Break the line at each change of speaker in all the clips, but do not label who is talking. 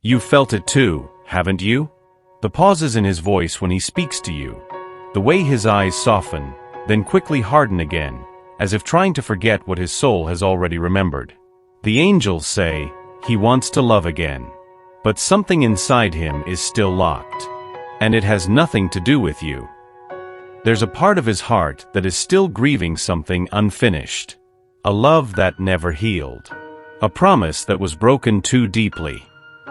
You've felt it too, haven't you? The pauses in his voice when he speaks to you. The way his eyes soften, then quickly harden again, as if trying to forget what his soul has already remembered. The angels say, he wants to love again. But something inside him is still locked. And it has nothing to do with you. There's a part of his heart that is still grieving something unfinished. A love that never healed. A promise that was broken too deeply.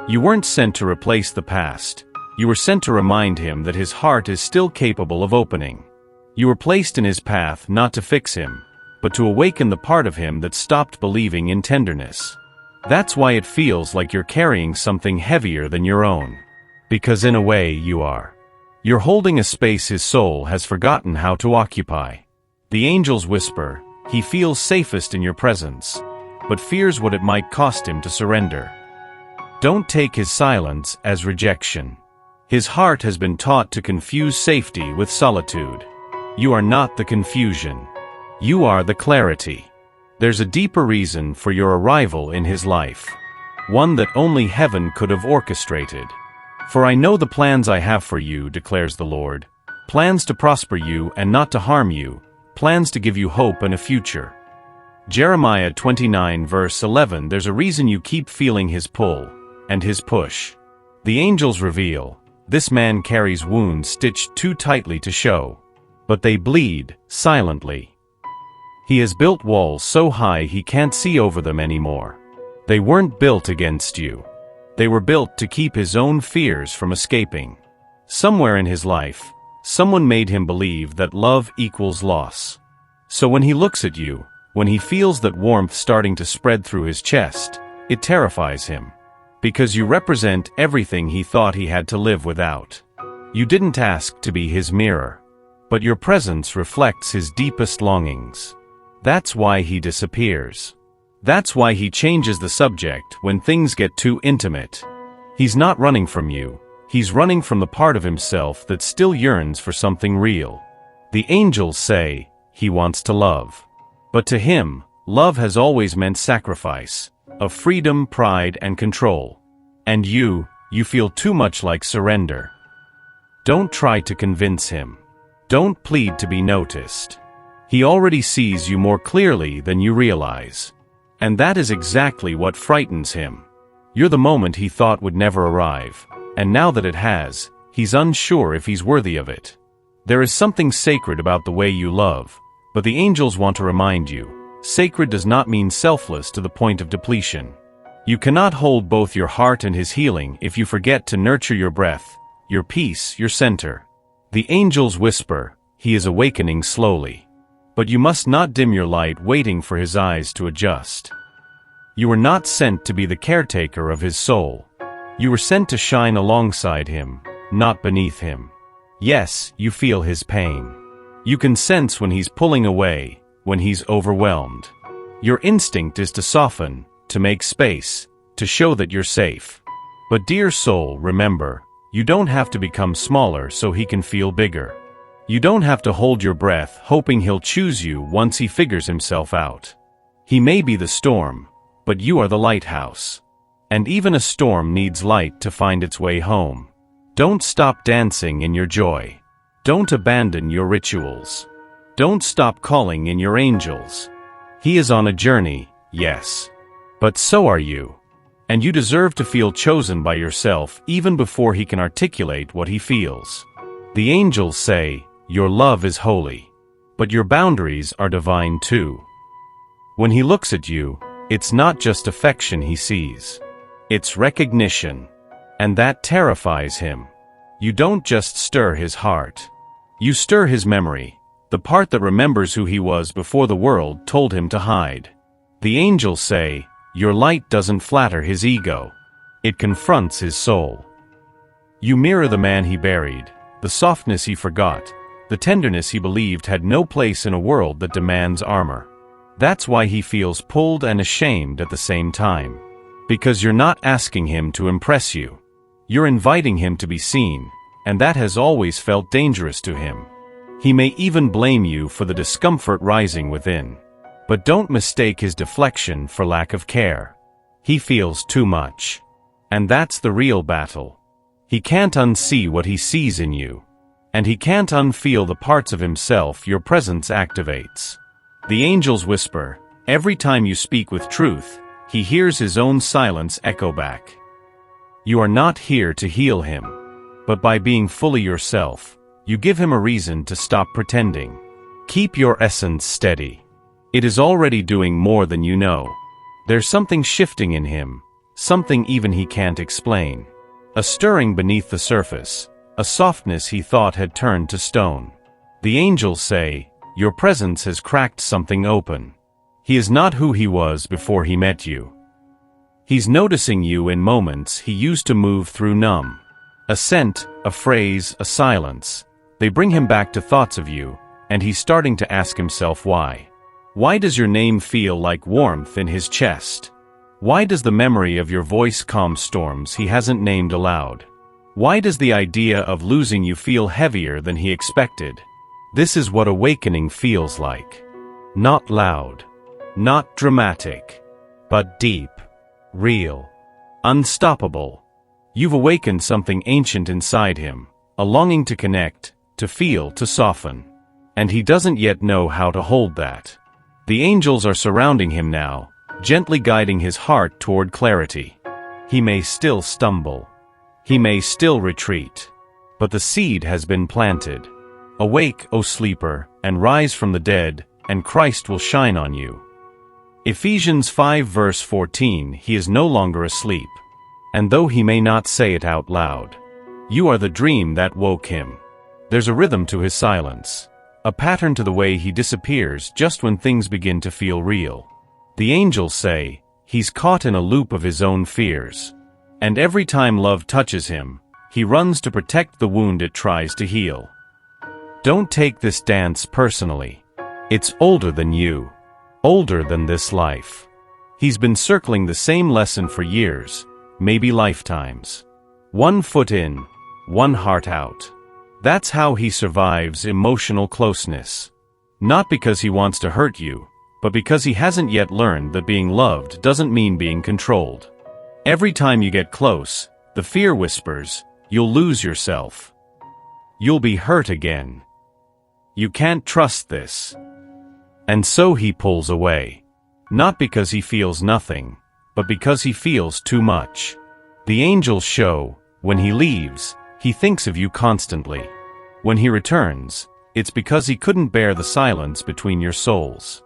You weren't sent to replace the past. You were sent to remind him that his heart is still capable of opening. You were placed in his path not to fix him, but to awaken the part of him that stopped believing in tenderness. That's why it feels like you're carrying something heavier than your own. Because in a way you are. You're holding a space his soul has forgotten how to occupy. The angels whisper, he feels safest in your presence, but fears what it might cost him to surrender. Don't take his silence as rejection. His heart has been taught to confuse safety with solitude. You are not the confusion. You are the clarity. There's a deeper reason for your arrival in his life. One that only heaven could have orchestrated. For I know the plans I have for you, declares the Lord. Plans to prosper you and not to harm you. Plans to give you hope and a future. Jeremiah 29 verse 11. There's a reason you keep feeling his pull and his push. The angels reveal, this man carries wounds stitched too tightly to show. But they bleed, silently. He has built walls so high he can't see over them anymore. They weren't built against you. They were built to keep his own fears from escaping. Somewhere in his life, someone made him believe that love equals loss. So when he looks at you, when he feels that warmth starting to spread through his chest, it terrifies him. Because you represent everything he thought he had to live without. You didn't ask to be his mirror. But your presence reflects his deepest longings. That's why he disappears. That's why he changes the subject when things get too intimate. He's not running from you. He's running from the part of himself that still yearns for something real. The angels say, he wants to love. But to him, love has always meant sacrifice, of freedom, pride, and control. And you feel too much like surrender. Don't try to convince him. Don't plead to be noticed. He already sees you more clearly than you realize. And that is exactly what frightens him. You're the moment he thought would never arrive, and now that it has, he's unsure if he's worthy of it. There is something sacred about the way you love, but the angels want to remind you, sacred does not mean selfless to the point of depletion. You cannot hold both your heart and his healing if you forget to nurture your breath, your peace, your center. The angels whisper, he is awakening slowly. But you must not dim your light waiting for his eyes to adjust. You were not sent to be the caretaker of his soul. You were sent to shine alongside him, not beneath him. Yes, you feel his pain. You can sense when he's pulling away, when he's overwhelmed. Your instinct is to soften, to make space, to show that you're safe. But dear soul, remember, you don't have to become smaller so he can feel bigger. You don't have to hold your breath hoping he'll choose you once he figures himself out. He may be the storm, but you are the lighthouse. And even a storm needs light to find its way home. Don't stop dancing in your joy. Don't abandon your rituals. Don't stop calling in your angels. He is on a journey, yes. But so are you. And you deserve to feel chosen by yourself even before he can articulate what he feels. The angels say, your love is holy. But your boundaries are divine too. When he looks at you, it's not just affection he sees. It's recognition. And that terrifies him. You don't just stir his heart. You stir his memory, the part that remembers who he was before the world told him to hide. The angels say, your light doesn't flatter his ego. It confronts his soul. You mirror the man he buried, the softness he forgot, the tenderness he believed had no place in a world that demands armor. That's why he feels pulled and ashamed at the same time. Because you're not asking him to impress you. You're inviting him to be seen, and that has always felt dangerous to him. He may even blame you for the discomfort rising within. But don't mistake his deflection for lack of care. He feels too much. And that's the real battle. He can't unsee what he sees in you. And he can't unfeel the parts of himself your presence activates. The angels whisper, every time you speak with truth, he hears his own silence echo back. You are not here to heal him. But by being fully yourself, you give him a reason to stop pretending. Keep your essence steady. It is already doing more than you know. There's something shifting in him, something even he can't explain. A stirring beneath the surface, a softness he thought had turned to stone. The angels say, your presence has cracked something open. He is not who he was before he met you. He's noticing you in moments he used to move through numb. A scent, a phrase, a silence. They bring him back to thoughts of you, and he's starting to ask himself why. Why does your name feel like warmth in his chest? Why does the memory of your voice calm storms he hasn't named aloud? Why does the idea of losing you feel heavier than he expected? This is what awakening feels like. Not loud, not dramatic, but deep, real, unstoppable. You've awakened something ancient inside him, a longing to connect, to feel, to soften. And he doesn't yet know how to hold that. The angels are surrounding him now, gently guiding his heart toward clarity. He may still stumble. He may still retreat. But the seed has been planted. Awake, O sleeper, and rise from the dead, and Christ will shine on you. Ephesians 5 verse 14, he is no longer asleep. And though he may not say it out loud, you are the dream that woke him. There's a rhythm to his silence, a pattern to the way he disappears just when things begin to feel real. The angels say, he's caught in a loop of his own fears. And every time love touches him, he runs to protect the wound it tries to heal. Don't take this dance personally. It's older than you, older than this life. He's been circling the same lesson for years, maybe lifetimes. One foot in, one heart out. That's how he survives emotional closeness. Not because he wants to hurt you, but because he hasn't yet learned that being loved doesn't mean being controlled. Every time you get close, the fear whispers, you'll lose yourself. You'll be hurt again. You can't trust this. And so he pulls away. Not because he feels nothing, but because he feels too much. The angels show, when he leaves, he thinks of you constantly. When he returns, it's because he couldn't bear the silence between your souls.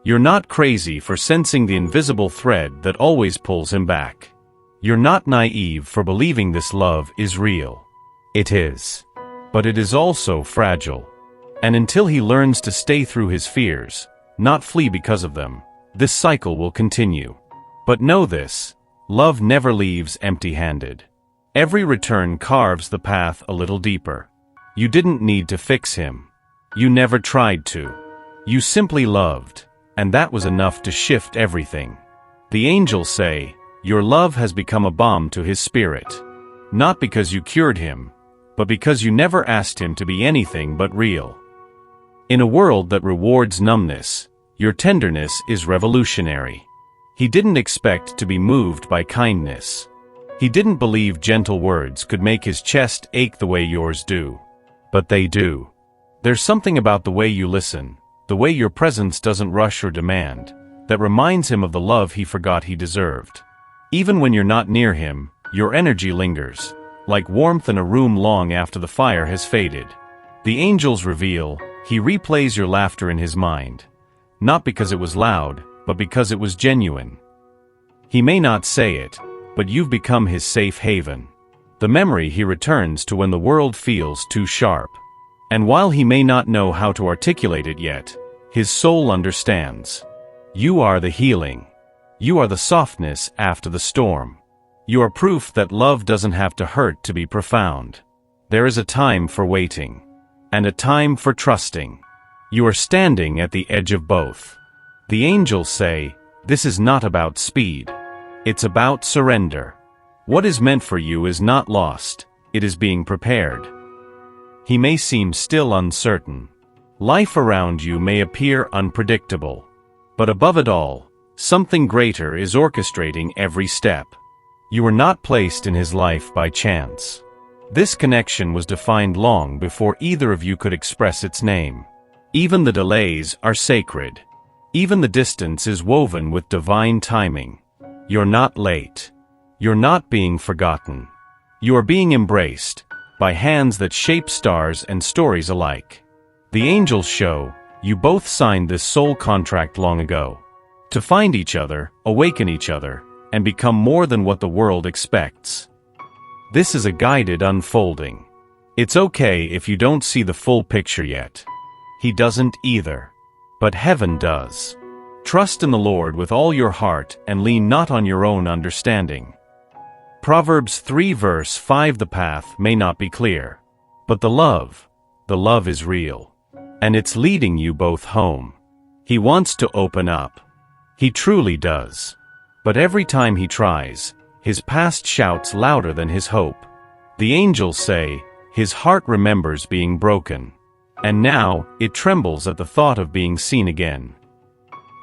You're not crazy for sensing the invisible thread that always pulls him back. You're not naive for believing this love is real. It is. But it is also fragile. And until he learns to stay through his fears, not flee because of them, this cycle will continue. But know this, love never leaves empty-handed. Every return carves the path a little deeper. You didn't need to fix him. You never tried to. You simply loved, and that was enough to shift everything. The angels say, your love has become a balm to his spirit. Not because you cured him, but because you never asked him to be anything but real. In a world that rewards numbness, your tenderness is revolutionary. He didn't expect to be moved by kindness. He didn't believe gentle words could make his chest ache the way yours do. But they do. There's something about the way you listen, the way your presence doesn't rush or demand, that reminds him of the love he forgot he deserved. Even when you're not near him, your energy lingers, like warmth in a room long after the fire has faded. The angels reveal, he replays your laughter in his mind. Not because it was loud, but because it was genuine. He may not say it, but you've become his safe haven. The memory he returns to when the world feels too sharp. And while he may not know how to articulate it yet, his soul understands. You are the healing. You are the softness after the storm. You are proof that love doesn't have to hurt to be profound. There is a time for waiting. And a time for trusting. You are standing at the edge of both. The angels say, this is not about speed. It's about surrender. What is meant for you is not lost, it is being prepared. He may seem still uncertain. Life around you may appear unpredictable. But above it all, something greater is orchestrating every step. You were not placed in his life by chance. This connection was defined long before either of you could express its name. Even the delays are sacred. Even the distance is woven with divine timing. You're not late. You're not being forgotten. You are being embraced by hands that shape stars and stories alike. The angels show you both signed this soul contract long ago. To find each other, awaken each other, and become more than what the world expects. This is a guided unfolding. It's okay if you don't see the full picture yet. He doesn't either. But heaven does. Trust in the Lord with all your heart and lean not on your own understanding. Proverbs 3 verse 5. The path may not be clear, but the love is real. And it's leading you both home. He wants to open up. He truly does. But every time he tries, his past shouts louder than his hope. The angels say, his heart remembers being broken. And now, it trembles at the thought of being seen again.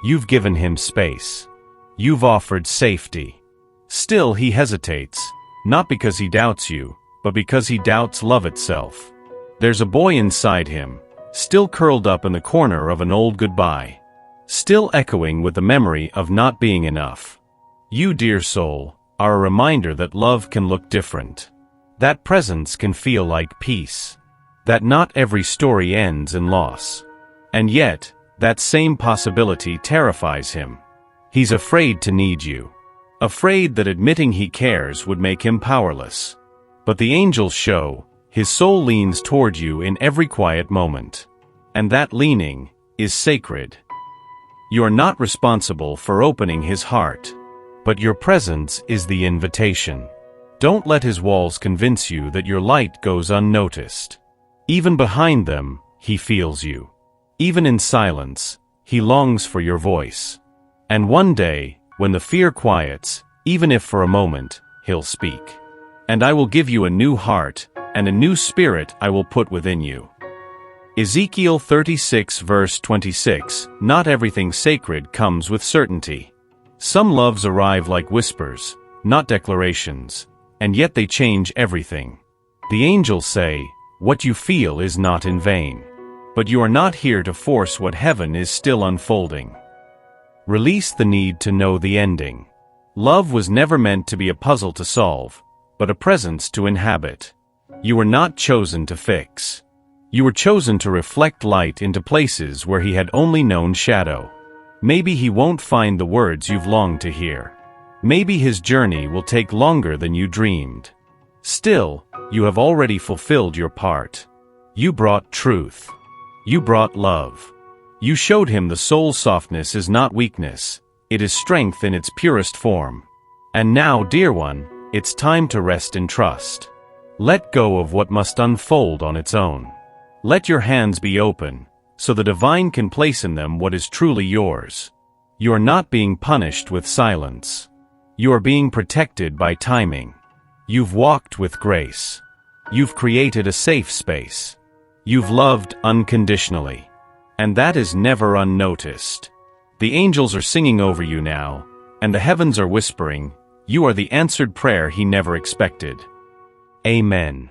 You've given him space. You've offered safety. Still he hesitates, not because he doubts you, but because he doubts love itself. There's a boy inside him, still curled up in the corner of an old goodbye. Still echoing with the memory of not being enough. You, dear soul, are a reminder that love can look different. That presence can feel like peace. That not every story ends in loss. And yet, that same possibility terrifies him. He's afraid to need you. Afraid that admitting he cares would make him powerless. But the angels show, his soul leans toward you in every quiet moment. And that leaning is sacred. You're not responsible for opening his heart. But your presence is the invitation. Don't let his walls convince you that your light goes unnoticed. Even behind them, he feels you. Even in silence, he longs for your voice. And one day, when the fear quiets, even if for a moment, he'll speak. And I will give you a new heart, and a new spirit I will put within you. Ezekiel 36 verse 26. Not everything sacred comes with certainty. Some loves arrive like whispers, not declarations, and yet they change everything. The angels say, what you feel is not in vain. But you are not here to force what heaven is still unfolding. Release the need to know the ending. Love was never meant to be a puzzle to solve, but a presence to inhabit. You were not chosen to fix. You were chosen to reflect light into places where he had only known shadow. Maybe he won't find the words you've longed to hear. Maybe his journey will take longer than you dreamed. Still, you have already fulfilled your part. You brought truth. You brought love. You showed him the soul's softness is not weakness, it is strength in its purest form. And now, dear one, it's time to rest in trust. Let go of what must unfold on its own. Let your hands be open, so the divine can place in them what is truly yours. You are not being punished with silence. You are being protected by timing. You've walked with grace. You've created a safe space. You've loved unconditionally. And that is never unnoticed. The angels are singing over you now, and the heavens are whispering, you are the answered prayer he never expected. Amen.